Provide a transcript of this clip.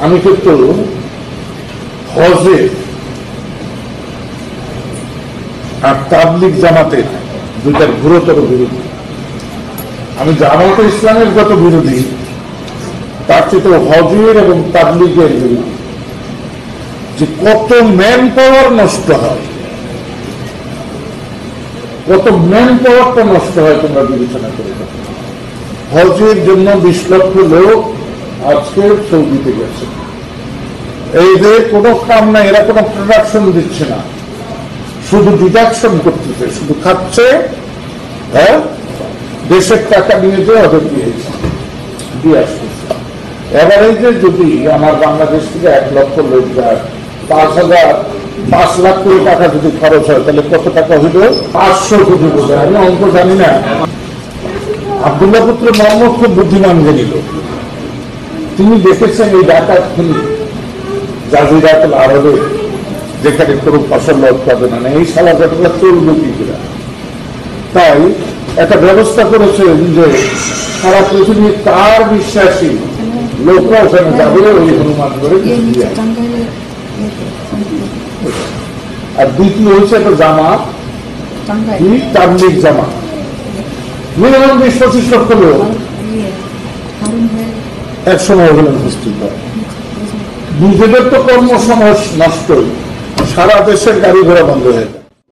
আমি কিন্তু হজে আর তাবলিগ জামাতের দুইটার ঘোরতর বিরোধী। আমি জামাতে ইসলামের যত বিরোধী তার চেয়ে হজের এবং তাবলিগের বিরোধী। যে কত ম্যান পাওয়ার নষ্ট হয়, কত ম্যান পাওয়ারটা নষ্ট হয় তোমরা বিবেচনা করে দেখো। হজের জন্য 20 লক্ষ লোক আজকে সৌদিতে গেছে। এদের কোনো কাম নাই, এরা কোনো প্রোডাকশন দিচ্ছে না, শুধু ডিডাকশন করতেছে, শুধু খাচ্ছে। হ্যাঁ, দেশের টাকা নিয়ে যে ওদের দিয়ে আসতেছে। এবার এই যে যদি আমার বাংলাদেশ থেকে 1 লক্ষ লোক যায়, 5 লাখ কোটি টাকা যদি খরচ হয়, তাহলে কত টাকা হইল? 500 কোটি বোঝা। আমি অঙ্ক জানি না। আব্দুল্লাহ পুত্র মোহাম্মদ খুব বুদ্ধিমান জানিল। তিনি দেখেছেন এই ডাকাত খুনি জাজিরাতুল আরবে, যেখানে কোনো ফসল উৎপাদন হয় না, এই সালা ঘটনা চলবে কি কিনা। তাই একটা ব্যবস্থা করেছেন যে সারা পৃথিবীর তার বিশ্বাসী লোকরা ওখানে যাবে ওই হনুমান করে। আর দ্বিতীয় হচ্ছে একটা জামাত, তাবলিগ জামাত, মিনিমাম 20-25 লক্ষ লোক একসময় ওখানে উপস্থিত হয়। নিজেদের তো কর্মসময় নষ্টই, সারা দেশের গাড়ি ঘোড়া বন্ধ হয়ে যায়।